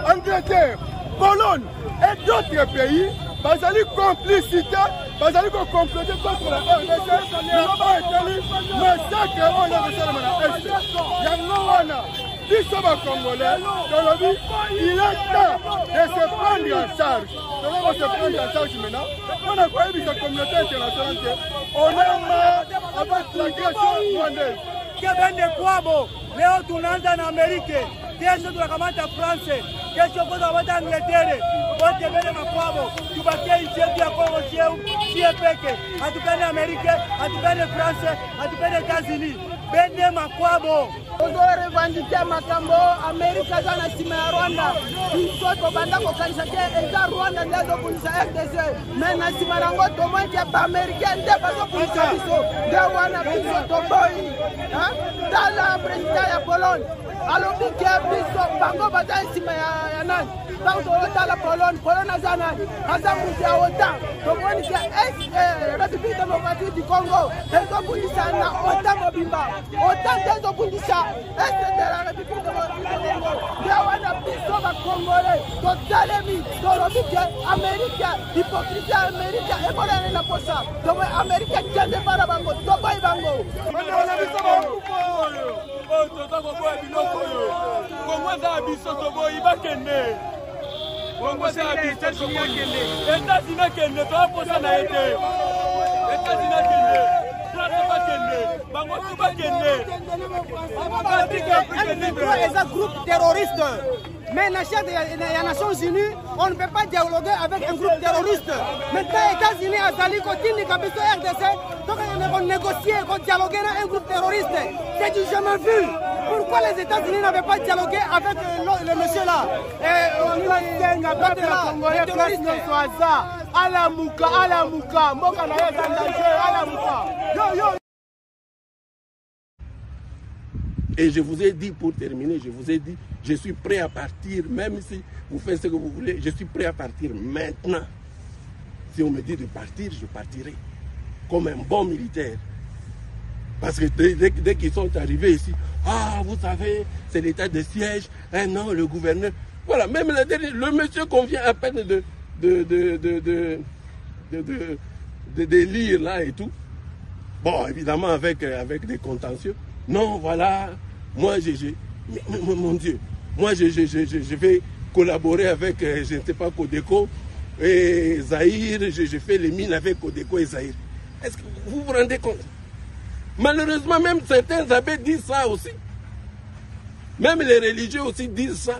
Angleterre, Pologne et d'autres pays, bazali complicité, bazali comploter contre la RDC, massacre on a reçu la Est. Yangoana, biso ba Congolais, il est temps de se prendre en charge. On va se prendre en charge maintenant. On a quoi la communauté internationale, on est marre avec l'agression rwandaise. Kebende kwabo, leo tunaanza na Amerika, kesho tunakamata France, kesho tunakamata Angleterre, wote bende makwabo, tubakie nchi yetu ya Kongo sie peke, hatupende Amerika, hatupende France, hatupende États-Unis, bende makwabo. Ozo revendiquer makambo Amerika za na sima ya Rwanda, biso banda ko kanisa ke eza Rwanda ndio kunisa RDC, mais na sima rango to manje ba Amerika ndio bazo kunisa biso, ndio wana biso to boy. Tala president ya Pologne alobi ke biso bango bata sima ya nani bango tala Pologne azana azamuti ya OTAN to boni ke République démocratique du Congo ezo kundisa na OTAN mobimba OTAN ezo kundisa est de la République démocratique du Congo ndio wana biso ba Congolais to talemi to lobi ke Amerika hypocrisie Amerika ebolana na posa to Amerika tende para bango to boy bango. C'est un groupe terroriste. Mais la charte des Nations Unies, on ne peut pas dialoguer avec un groupe terroriste. Maintenant, les États-Unis ont dit qu'ils ne peuvent pas RDC, donc on négocier, on dialoguer avec un groupe terroriste. C'est du jamais vu. Pourquoi les États-Unis n'avaient pas dialogué avec le monsieur là? Et je vous ai dit, pour terminer, je vous ai dit, je suis prêt à partir, même si vous faites ce que vous voulez, je suis prêt à partir maintenant. Si on me dit de partir, je partirai. Comme un bon militaire. Parce que dès qu'ils sont arrivés ici, ah, vous savez, c'est l'état de siège, hein, non, le gouverneur. Voilà, même le monsieur qu'on vient à peine de lire là et tout. Bon, évidemment, avec des contentieux. Non, voilà, moi, mon Dieu, moi, je vais collaborer avec, je ne sais pas, Codeco et Zaïre, je fais les mines avec Codeco et Zaïre. Est-ce que vous vous rendez compte? Malheureusement, même certains abbés disent ça aussi. Même les religieux aussi disent ça.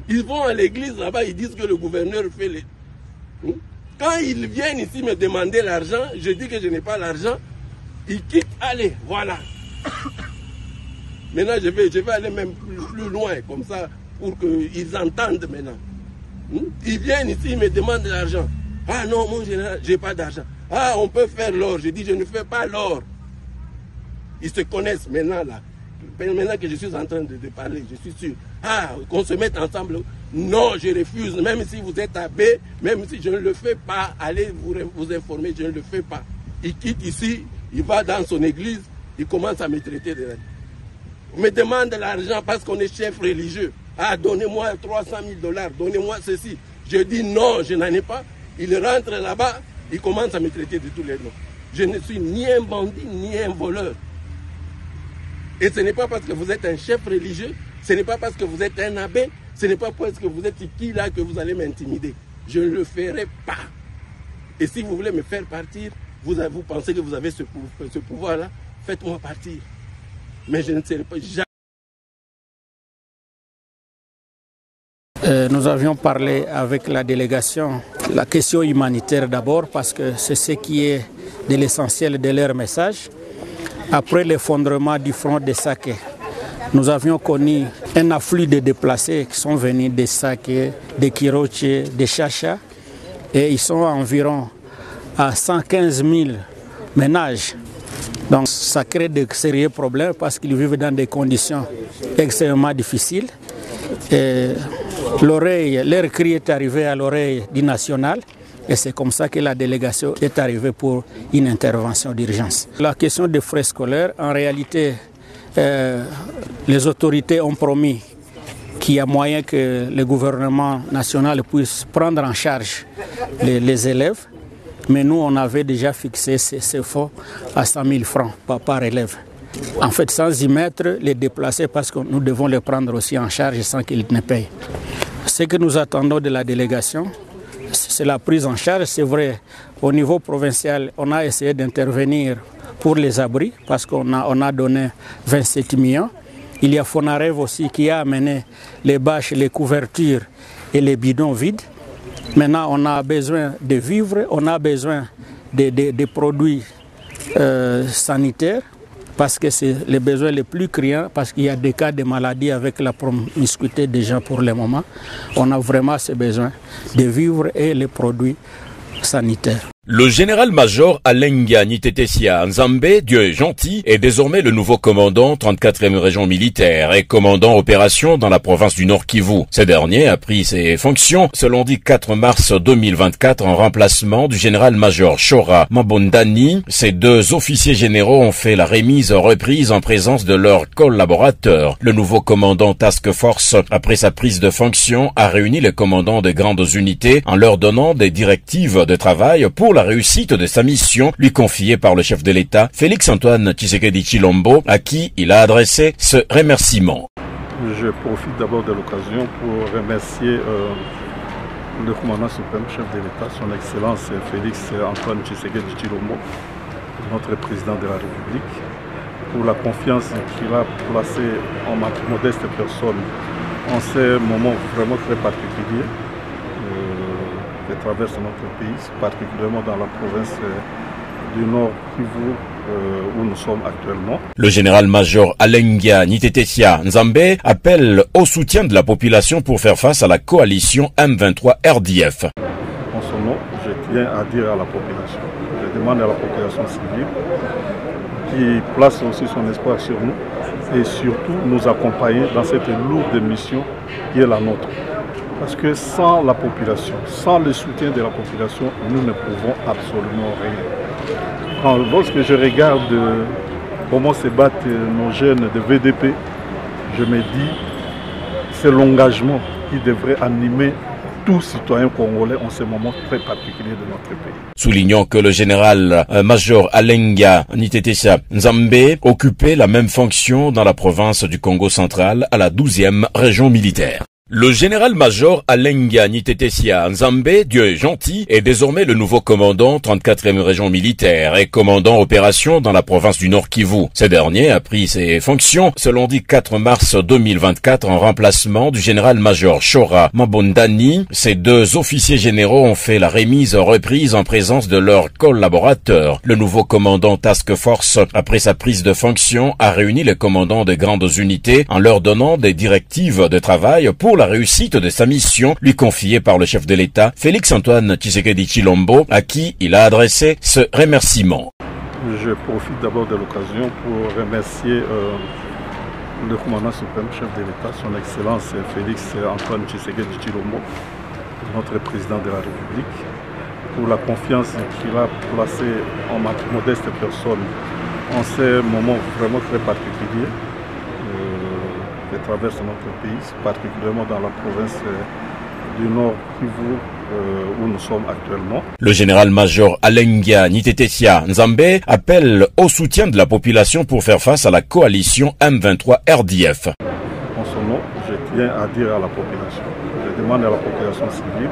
Ils vont à l'église là-bas, ils disent que le gouverneur fait les... Quand ils viennent ici me demander l'argent, je dis que je n'ai pas l'argent. Ils quittent, allez, voilà. Maintenant, je vais aller même plus loin, comme ça, pour qu'ils entendent maintenant. Ils viennent ici, ils me demandent de l'argent. Ah non, mon général, je n'ai pas d'argent. Ah, on peut faire l'or. Je dis, je ne fais pas l'or. Ils se connaissent maintenant, là. Maintenant que je suis en train de parler, je suis sûr. Ah, qu'on se mette ensemble. Non, je refuse. Même si vous êtes abbé, même si je ne le fais pas, allez vous informer, je ne le fais pas. Il quitte ici, il va dans son église, il commence à me traiter de... On me demande de l'argent parce qu'on est chef religieux. Ah, donnez-moi 300 000 $, donnez-moi ceci. Je dis non, je n'en ai pas. Il rentre là-bas, il commence à me traiter de tous les noms. Je ne suis ni un bandit, ni un voleur. Et ce n'est pas parce que vous êtes un chef religieux, ce n'est pas parce que vous êtes un abbé, ce n'est pas parce que vous êtes qui là que vous allez m'intimider. Je ne le ferai pas. Et si vous voulez me faire partir, vous pensez que vous avez ce pouvoir-là, faites-moi partir. Mais je ne serai pas jamais. Nous avions parlé avec la délégation, la question humanitaire d'abord, parce que c'est ce qui est de l'essentiel de leur message. Après l'effondrement du front de Saké, nous avions connu un afflux de déplacés qui sont venus de Saké, de Kiroche, de Chacha, et ils sont environ à 115 000 ménages. Donc ça crée de sérieux problèmes parce qu'ils vivent dans des conditions extrêmement difficiles. Leur cri est arrivé à l'oreille du national et c'est comme ça que la délégation est arrivée pour une intervention d'urgence. La question des frais scolaires, en réalité, les autorités ont promis qu'il y a moyen que le gouvernement national puisse prendre en charge les élèves. Mais nous, on avait déjà fixé ces fonds à 100 000 francs par élève. En fait, sans y mettre les déplacés parce que nous devons les prendre aussi en charge sans qu'ils ne payent. Ce que nous attendons de la délégation, c'est la prise en charge. C'est vrai, au niveau provincial, on a essayé d'intervenir pour les abris parce qu'on a donné 27 millions. Il y a Fonarev aussi qui a amené les bâches, les couvertures et les bidons vides. Maintenant, on a besoin de vivres, on a besoin de produits sanitaires parce que c'est les besoins les plus criants, parce qu'il y a des cas de maladies avec la promiscuité des gens pour le moment. On a vraiment ces besoins de vivres et les produits sanitaires. Le général-major Alenga Nitetesia Nzambe, Dieu est gentil, est désormais le nouveau commandant 34e région militaire et commandant opération dans la province du Nord Kivu. Ce dernier a pris ses fonctions ce lundi 4 mars 2024 en remplacement du général-major Chora Mabondani. Ces deux officiers généraux ont fait la remise reprise en présence de leurs collaborateurs. Le nouveau commandant Task Force, après sa prise de fonction, a réuni les commandants des grandes unités en leur donnant des directives de travail pour la réussite de sa mission lui confiée par le chef de l'État, Félix-Antoine Tshisekedi Tshilombo, à qui il a adressé ce remerciement. Je profite d'abord de l'occasion pour remercier le commandant suprême, chef de l'État, son Excellence Félix-Antoine Tshisekedi Tshilombo, notre président de la République, pour la confiance qu'il a placée en ma modeste personne en ces moments vraiment très particuliers qui traverse notre pays, particulièrement dans la province du Nord Kivu où nous sommes actuellement. Le général-major Alenga Nitetesia Nzambe appelle au soutien de la population pour faire face à la coalition M23 RDF. En son nom, je tiens à dire à la population, je demande à la population civile qui place aussi son espoir sur nous et surtout nous accompagner dans cette lourde mission qui est la nôtre. Parce que sans la population, sans le soutien de la population, nous ne pouvons absolument rien. Lorsque je regarde comment se battent nos jeunes de VDP, je me dis c'est l'engagement qui devrait animer tout citoyen congolais en ce moment très particulier de notre pays. Soulignons que le général-major Alenga Nitetesia Nzambe occupait la même fonction dans la province du Congo central à la 12e région militaire. Le général-major Alenga Nitetesia Nzambe, Dieu est gentil, est désormais le nouveau commandant 34e région militaire et commandant opération dans la province du Nord Kivu. Ce dernier a pris ses fonctions ce lundi 4 mars 2024 en remplacement du général-major Chora Mabondani. Ces deux officiers généraux ont fait la remise reprise en présence de leurs collaborateurs. Le nouveau commandant Task Force, après sa prise de fonction, a réuni les commandants des grandes unités en leur donnant des directives de travail pour la réussite de sa mission lui confiée par le chef de l'État, Félix-Antoine Tshisekedi Tshilombo, à qui il a adressé ce remerciement. Je profite d'abord de l'occasion pour remercier le commandant suprême, chef de l'État, son Excellence Félix-Antoine Tshisekedi Tshilombo, notre président de la République, pour la confiance qu'il a placée en ma modeste personne en ces moments vraiment très particuliers qui traverse notre pays, particulièrement dans la province du Nord Kivu où nous sommes actuellement. Le général-major Alenga Nitetesia Nzambe appelle au soutien de la population pour faire face à la coalition M23 RDF. En son nom, je tiens à dire à la population, je demande à la population civile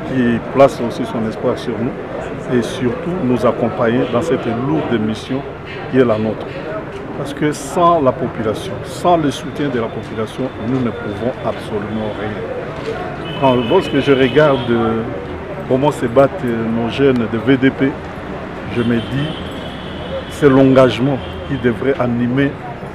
qui place aussi son espoir sur nous et surtout nous accompagner dans cette lourde mission qui est la nôtre. Parce que sans la population, sans le soutien de la population, nous ne pouvons absolument rien. Lorsque je regarde comment se battent nos jeunes de VDP, je me dis c'est l'engagement qui devrait animer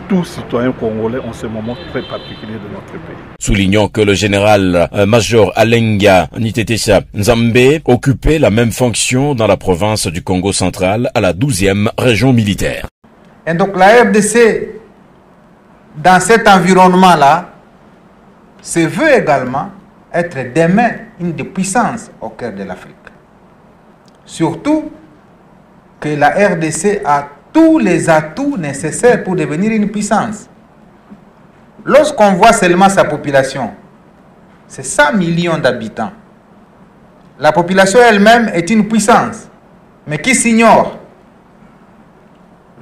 tout citoyen congolais en ce moment très particulier de notre pays. Soulignons que le général-major Alenga Nitetesia Nzambe occupait la même fonction dans la province du Congo central à la 12e région militaire. Et donc la RDC, dans cet environnement-là, se veut également être demain une des puissances au cœur de l'Afrique. Surtout que la RDC a tous les atouts nécessaires pour devenir une puissance. lorsqu'on voit seulement sa population, c'est 100 millions d'habitants. La population elle-même est une puissance, mais qui s'ignore.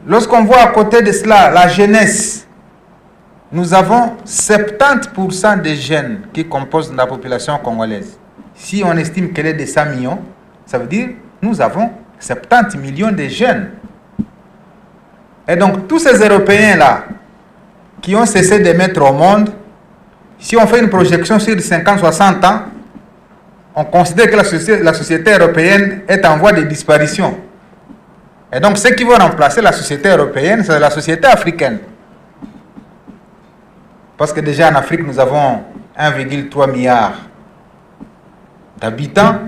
Lorsqu'on voit à côté de cela la jeunesse, nous avons 70% des jeunes qui composent la population congolaise. Si on estime qu'elle est de 100 millions, ça veut dire que nous avons 70 millions de jeunes. Et donc tous ces Européens-là qui ont cessé de mettre au monde, si on fait une projection sur 50-60 ans, on considère que la société européenne est en voie de disparition. Et donc ceux qui vont remplacer la société européenne, c'est la société africaine. Parce que déjà en Afrique, nous avons 1,3 milliard d'habitants.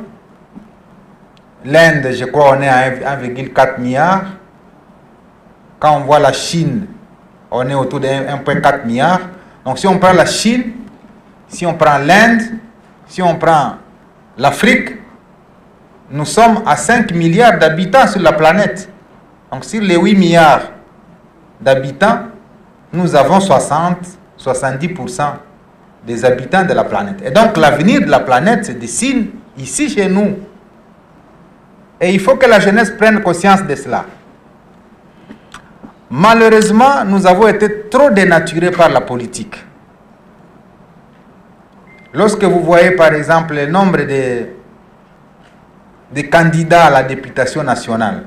L'Inde, je crois, on est à 1,4 milliard. Quand on voit la Chine, on est autour de 1,4 milliard. Donc si on prend la Chine, si on prend l'Inde, si on prend l'Afrique, nous sommes à 5 milliards d'habitants sur la planète. Donc sur les 8 milliards d'habitants, nous avons 70% des habitants de la planète. Et donc l'avenir de la planète se dessine ici chez nous. Et il faut que la jeunesse prenne conscience de cela. Malheureusement, nous avons été trop dénaturés par la politique. Lorsque vous voyez par exemple le nombre de candidats à la députation nationale,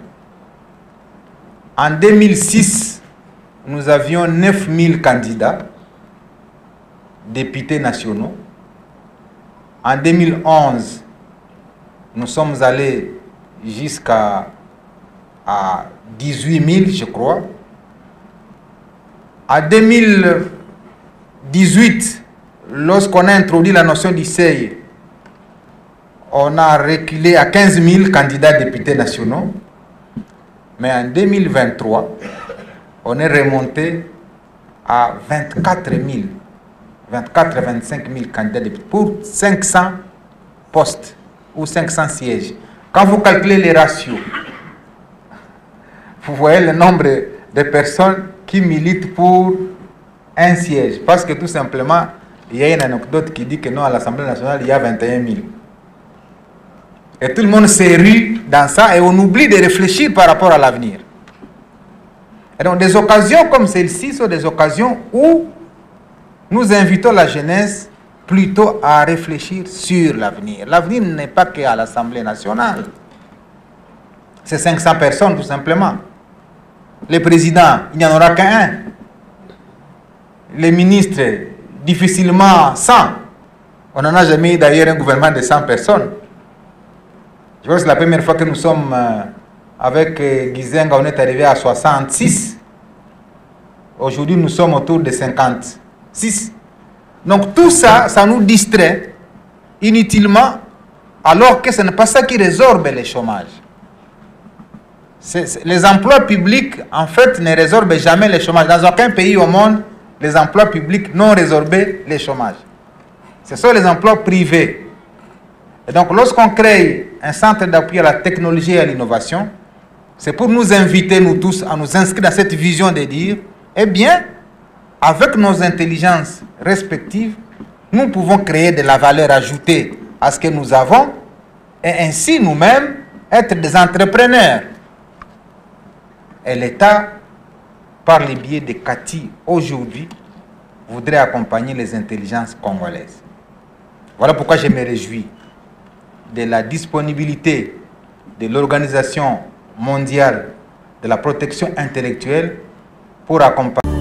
en 2006, nous avions 9000 candidats, députés nationaux. En 2011, nous sommes allés jusqu'à 18 000, je crois. En 2018, lorsqu'on a introduit la notion du seuil, on a reculé à 15 000 candidats députés nationaux. Mais en 2023, on est remonté à 24 000, 24 à 25 000 candidats députés pour 500 postes ou 500 sièges. Quand vous calculez les ratios, vous voyez le nombre de personnes qui militent pour un siège. Parce que tout simplement, il y a une anecdote qui dit que non, à l'Assemblée nationale, il y a 21 000. Et tout le monde s'est ru dans ça et on oublie de réfléchir par rapport à l'avenir. Et donc des occasions comme celle-ci sont des occasions où nous invitons la jeunesse plutôt à réfléchir sur l'avenir. L'avenir n'est pas qu'à l'Assemblée nationale. C'est 500 personnes tout simplement. Les présidents, il n'y en aura qu'un. Les ministres, difficilement 100. On n'en a jamais eu d'ailleurs un gouvernement de 100 personnes. Je pense que c'est la première fois que nous sommes avec Gizenga, on est arrivé à 66. Aujourd'hui, nous sommes autour de 56. Donc tout ça, ça nous distrait inutilement, alors que ce n'est pas ça qui résorbe le chômage. Les emplois publics, en fait, ne résorbent jamais le chômage. Dans aucun pays au monde, les emplois publics n'ont résorbé le chômage. Ce sont les emplois privés. Et donc, lorsqu'on crée un centre d'appui à la technologie et à l'innovation, c'est pour nous inviter, nous tous, à nous inscrire dans cette vision de dire, eh bien, avec nos intelligences respectives, nous pouvons créer de la valeur ajoutée à ce que nous avons et ainsi nous-mêmes être des entrepreneurs. Et l'État, par le biais de CATI, aujourd'hui, voudrait accompagner les intelligences congolaises. Voilà pourquoi je me réjouis de la disponibilité de l'Organisation mondiale de la protection intellectuelle pour accompagner